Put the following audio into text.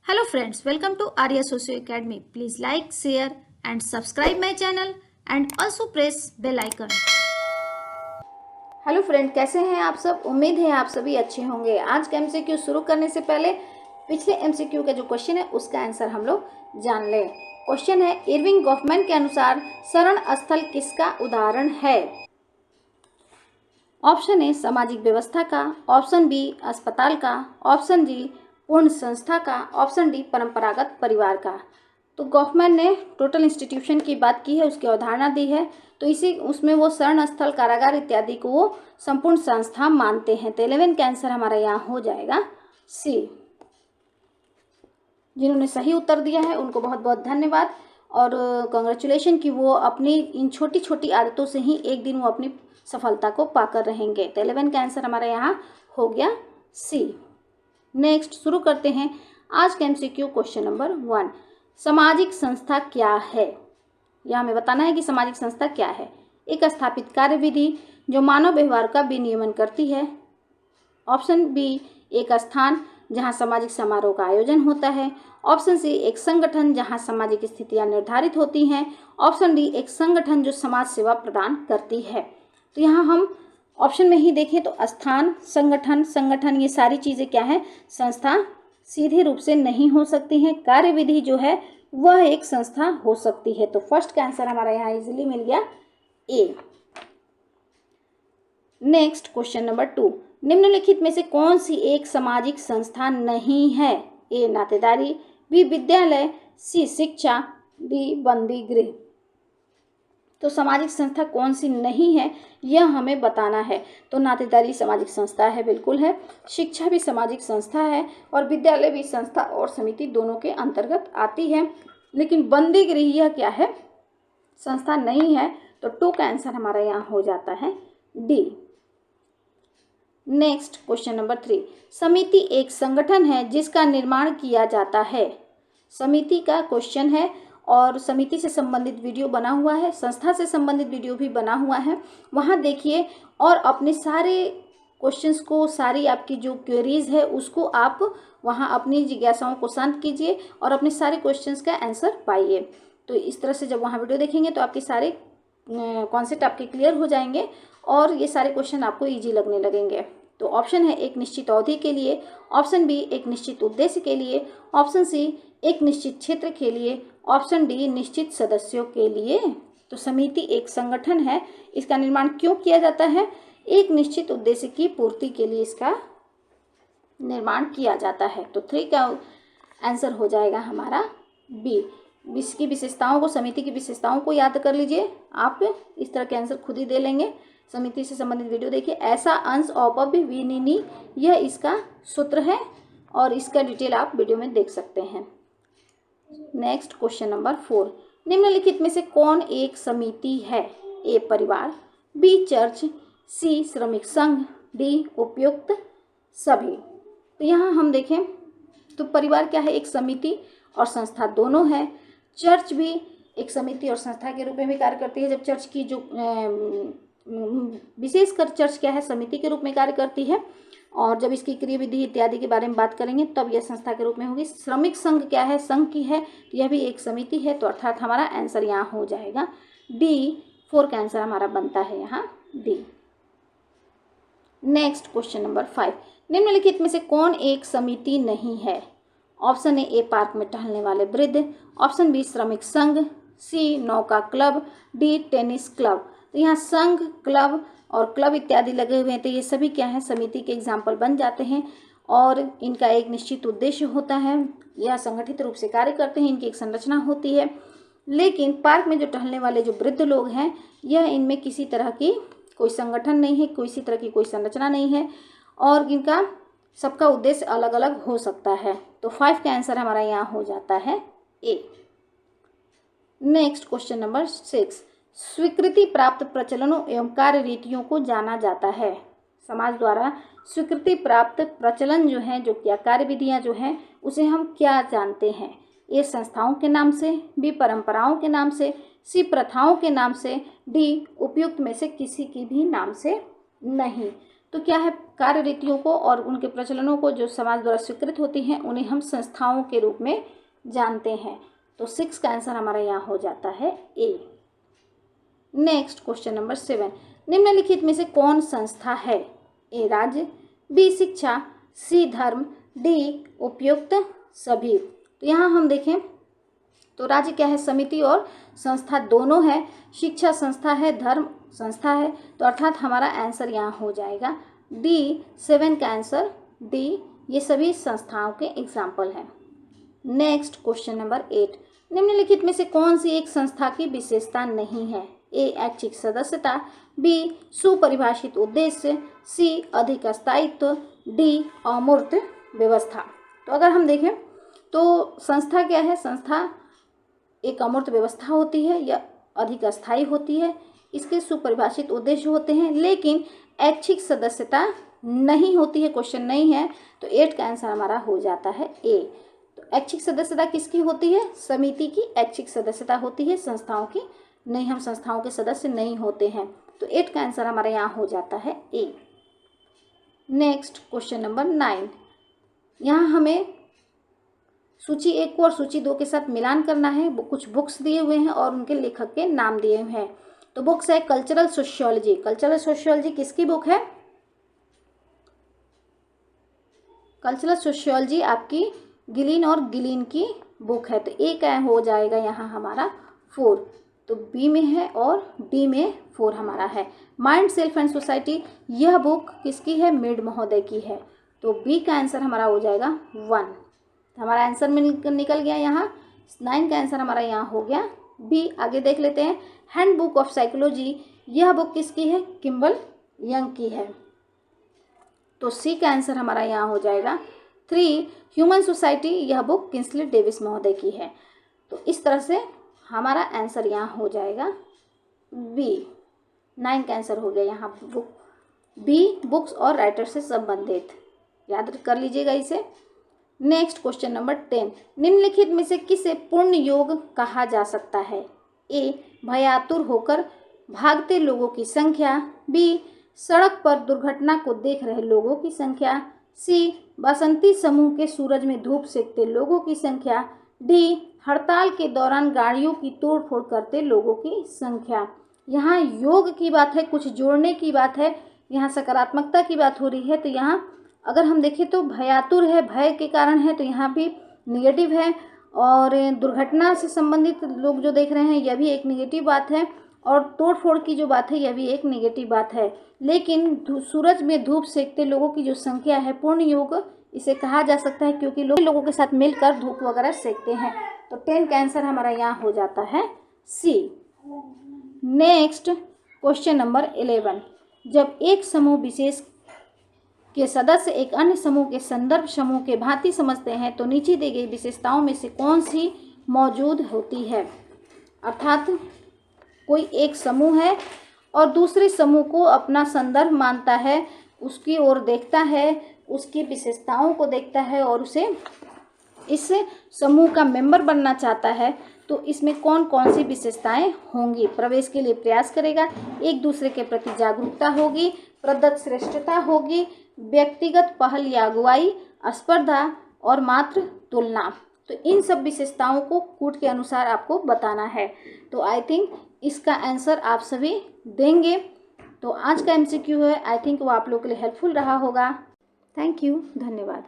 Hello friends, welcome to Arya Socio Academy. Please like, share and subscribe my channel and also press bell icon. Hello friend, कैसे हैं आप सब। उम्मीद है आप सभी अच्छे होंगे। आज का एमसीक्यू शुरू करने से पहले पिछले एमसीक्यू का जो क्वेश्चन है उसका आंसर हम लोग जान लें। क्वेश्चन है, इरविंग गॉफमैन के अनुसार शरण स्थल किसका उदाहरण है। ऑप्शन ए सामाजिक व्यवस्था का, ऑप्शन बी अस्पताल का, ऑप्शन डी पूर्ण संस्था का, ऑप्शन डी परंपरागत परिवार का। तो गॉफमैन ने टोटल इंस्टीट्यूशन की बात की है, उसकी अवधारणा दी है, तो इसी उसमें वो शरण स्थल, कारागार इत्यादि को वो संपूर्ण संस्था मानते हैं। तो 11 का आंसर हमारा यहाँ हो जाएगा सी। जिन्होंने सही उत्तर दिया है उनको बहुत बहुत धन्यवाद और कॉन्ग्रेचुलेशन कि वो अपनी इन छोटी छोटी आदतों से ही एक दिन वो अपनी सफलता को पाकर रहेंगे। तो 11 का आंसर हमारा यहाँ हो गया सी। नेक्स्ट शुरू करते हैं आज का एमसीक्यू। क्वेश्चन नंबर 1, सामाजिक संस्था क्या है। यह हमें बताना है कि सामाजिक संस्था क्या है। एक स्थापित कार्यविधि जो मानव व्यवहार का विनियमन करती है। ऑप्शन बी, एक स्थान जहां सामाजिक समारोह का आयोजन होता है। ऑप्शन सी, एक संगठन जहां सामाजिक स्थितियां निर्धारित होती हैं। ऑप्शन डी, एक संगठन जो समाज सेवा प्रदान करती है। तो यहाँ हम ऑप्शन में ही देखें तो स्थान, संगठन ये सारी चीज़ें क्या है, संस्था सीधे रूप से नहीं हो सकती हैं। कार्यविधि जो है वह एक संस्था हो सकती है। तो फर्स्ट का आंसर हमारा यहाँ इजीली मिल गया ए। नेक्स्ट क्वेश्चन नंबर 2, निम्नलिखित में से कौन सी एक सामाजिक संस्था नहीं है। ए नातेदारी, बी विद्यालय, सी शिक्षा, डी बंदी गृह। तो सामाजिक संस्था कौन सी नहीं है यह हमें बताना है। तो नातेदारी सामाजिक संस्था है, बिल्कुल है। शिक्षा भी सामाजिक संस्था है और विद्यालय भी संस्था और समिति दोनों के अंतर्गत आती है। लेकिन बंदी गृह यह क्या है, संस्था नहीं है। तो 2 का आंसर हमारा यहाँ हो जाता है डी। नेक्स्ट क्वेश्चन नंबर 3, समिति एक संगठन है जिसका निर्माण किया जाता है। समिति का क्वेश्चन है और समिति से संबंधित वीडियो बना हुआ है, संस्था से संबंधित वीडियो भी बना हुआ है, वहाँ देखिए और अपने सारे क्वेश्चंस को, सारी आपकी जो क्वेरीज है उसको आप वहाँ अपनी जिज्ञासाओं को शांत कीजिए और अपने सारे क्वेश्चंस का आंसर पाइए। तो इस तरह से जब वहाँ वीडियो देखेंगे तो आपके सारे कॉन्सेप्ट आपके क्लियर हो जाएंगे और ये सारे क्वेश्चन आपको ईजी लगने लगेंगे। तो ऑप्शन है एक निश्चित अवधि के लिए, ऑप्शन बी एक निश्चित उद्देश्य के लिए, ऑप्शन सी एक निश्चित क्षेत्र के लिए, ऑप्शन डी निश्चित सदस्यों के लिए। तो समिति एक संगठन है, इसका निर्माण क्यों किया जाता है, एक निश्चित उद्देश्य की पूर्ति के लिए इसका निर्माण किया जाता है। तो 3 का आंसर हो जाएगा हमारा बी। इसकी विशेषताओं को, समिति की विशेषताओं को याद कर लीजिए। आप इस तरह के आंसर खुद ही दे लेंगे। समिति से संबंधित वीडियो देखिए। ऐसा अंश औपव्य विनिनी, यह इसका सूत्र है और इसका डिटेल आप वीडियो में देख सकते हैं। नेक्स्ट क्वेश्चन नंबर 4, निम्नलिखित में से कौन एक समिति है। ए परिवार, बी चर्च, सी श्रमिक संघ, डी उपयुक्त सभी। तो यहाँ हम देखें तो परिवार क्या है, एक समिति और संस्था दोनों है। चर्च भी एक समिति और संस्था के रूप में भी कार्य करती है। जब चर्च की जो विशेषकर चर्च क्या है, समिति के रूप में कार्य करती है और जब इसकी क्रियाविधि इत्यादि के बारे में बात करेंगे तब यह संस्था के रूप में होगी। श्रमिक संघ क्या है, संघ की है, तो यह भी एक समिति है। तो अर्थात हमारा आंसर यहाँ हो जाएगा डी। 4 का आंसर हमारा बनता है यहाँ डी। नेक्स्ट क्वेश्चन नंबर 5, निम्नलिखित में से कौन एक समिति नहीं है। ऑप्शन ए पार्क में टहलने वाले वृद्ध, ऑप्शन बी श्रमिक संघ, सी नौका क्लब, डी टेनिस क्लब। तो यहाँ संघ, क्लब और क्लब इत्यादि लगे हुए हैं, तो ये सभी क्या है, समिति के एग्जाम्पल बन जाते हैं और इनका एक निश्चित उद्देश्य होता है। यह संगठित रूप से कार्य करते हैं, इनकी एक संरचना होती है। लेकिन पार्क में जो टहलने वाले जो वृद्ध लोग हैं, यह इनमें किसी तरह की कोई संगठन नहीं है, किसी तरह की कोई संरचना नहीं है और इनका सबका उद्देश्य अलग अलग हो सकता है। तो 5 का आंसर हमारा यहाँ हो जाता है ए। नेक्स्ट क्वेश्चन नंबर 6, स्वीकृति प्राप्त प्रचलनों एवं कार्य रीतियों को जाना जाता है। समाज द्वारा स्वीकृति प्राप्त प्रचलन जो है, जो क्या कार्यविधियाँ जो हैं, उसे हम क्या जानते हैं। ए संस्थाओं के नाम से, बी परंपराओं के नाम से, सी प्रथाओं के नाम से, डी उपयुक्त में से किसी की भी नाम से नहीं। तो क्या है, कार्य रीतियों को और उनके प्रचलनों को जो समाज द्वारा स्वीकृत होती हैं उन्हें हम संस्थाओं के रूप में जानते हैं। तो 6 का आंसर हमारा यहाँ हो जाता है ए। नेक्स्ट क्वेश्चन नंबर 7, निम्नलिखित में से कौन संस्था है? ए राज्य, बी शिक्षा, सी धर्म, डी उपयुक्त सभी। तो यहाँ हम देखें तो राज्य क्या है, समिति और संस्था दोनों है, शिक्षा संस्था है, धर्म संस्था है, तो अर्थात हमारा आंसर यहाँ हो जाएगा डी। 7 का आंसर डी, ये सभी संस्थाओं के एग्जाम्पल हैं। नेक्स्ट क्वेश्चन नंबर 8, निम्नलिखित में से कौन सी एक संस्था की विशेषता नहीं है? ए ऐच्छिक सदस्यता, बी सुपरिभाषित उद्देश्य, सी अधिक स्थायित्व, डी अमूर्त व्यवस्था। तो अगर हम देखें तो संस्था क्या है, संस्था एक अमूर्त व्यवस्था होती है या अधिक अस्थायी होती है, इसके सुपरिभाषित उद्देश्य होते हैं, लेकिन ऐच्छिक सदस्यता नहीं होती है, क्वेश्चन नहीं है, तो 8 का आंसर हमारा हो जाता है ए। तो ऐच्छिक सदस्यता किसकी होती है? समिति की ऐच्छिक सदस्यता होती है, संस्थाओं की नहीं, हम संस्थाओं के सदस्य नहीं होते हैं, तो 8 का आंसर हमारा यहाँ हो जाता है ए। नेक्स्ट क्वेश्चन नंबर 9, यहाँ हमें सूची 1 को और सूची 2 के साथ मिलान करना है। कुछ बुक्स दिए हुए हैं और उनके लेखक के नाम दिए हुए हैं। तो बुक्स है कल्चरल सोशियोलॉजी। कल्चरल सोशियोलॉजी किसकी बुक है? कल्चरल सोशियोलॉजी आपकी गिलिन और गिलिन की बुक है। तो ए का हो जाएगा यहाँ हमारा 4, तो बी में है और डी में 4 हमारा है। माइंड सेल्फ एंड सोसाइटी, यह बुक किसकी है? मिड महोदय की है, तो बी का आंसर हमारा हो जाएगा 1। हमारा आंसर में निकल गया यहाँ 9 का आंसर हमारा यहाँ हो गया बी। आगे देख लेते हैं, हैंड बुक ऑफ साइकोलॉजी, यह बुक किसकी है? किम्बल यंग की है, तो सी का आंसर हमारा यहाँ हो जाएगा 3। ह्यूमन सोसाइटी, यह बुक किंस्ले डेविस महोदय की है, तो इस तरह से हमारा आंसर यहाँ हो जाएगा बी। 9 का आंसर हो गया यहाँ बुक बी, बुक्स और राइटर से संबंधित, याद कर लीजिएगा इसे। नेक्स्ट क्वेश्चन नंबर 10, निम्नलिखित में से किसे पूर्ण योग कहा जा सकता है? ए भयातुर होकर भागते लोगों की संख्या, बी सड़क पर दुर्घटना को देख रहे लोगों की संख्या, सी बसंती समूह के सूरज में धूप सेकते लोगों की संख्या, डी हड़ताल के दौरान गाड़ियों की तोड़फोड़ करते लोगों की संख्या। यहाँ योग की बात है, कुछ जोड़ने की बात है, यहाँ सकारात्मकता की बात हो रही है, तो यहाँ अगर हम देखें तो भयातुर है, भय के कारण है, तो यहाँ भी निगेटिव है, और दुर्घटना से संबंधित लोग जो देख रहे हैं यह भी एक निगेटिव बात है, और तोड़फोड़ की जो बात है यह भी एक निगेटिव बात है। लेकिन सूरज में धूप सेकते लोगों की जो संख्या है, पूर्ण योग इसे कहा जा सकता है, क्योंकि लोगों के साथ मिलकर धूप वगैरह सेकते हैं। तो 10 का आंसर हमारा यहाँ हो जाता है सी। नेक्स्ट क्वेश्चन नंबर 11, जब एक समूह विशेष के सदस्य एक अन्य समूह के संदर्भ समूह के भांति समझते हैं तो नीचे दी गई विशेषताओं में से कौन सी मौजूद होती है? अर्थात कोई एक समूह है और दूसरे समूह को अपना संदर्भ मानता है, उसकी ओर देखता है, उसकी विशेषताओं को देखता है और उसे इस समूह का मेंबर बनना चाहता है, तो इसमें कौन कौन सी विशेषताएं होंगी? प्रवेश के लिए प्रयास करेगा, एक दूसरे के प्रति जागरूकता होगी, प्रदत्त श्रेष्ठता होगी, व्यक्तिगत पहल या अगुवाई, स्पर्धा और मात्र तुलना। तो इन सब विशेषताओं को कूट के अनुसार आपको बताना है। तो आई थिंक इसका आंसर आप सभी देंगे। तो आज का MCQ है, आई थिंक वो आप लोगों के लिए हेल्पफुल रहा होगा। थैंक यू, धन्यवाद।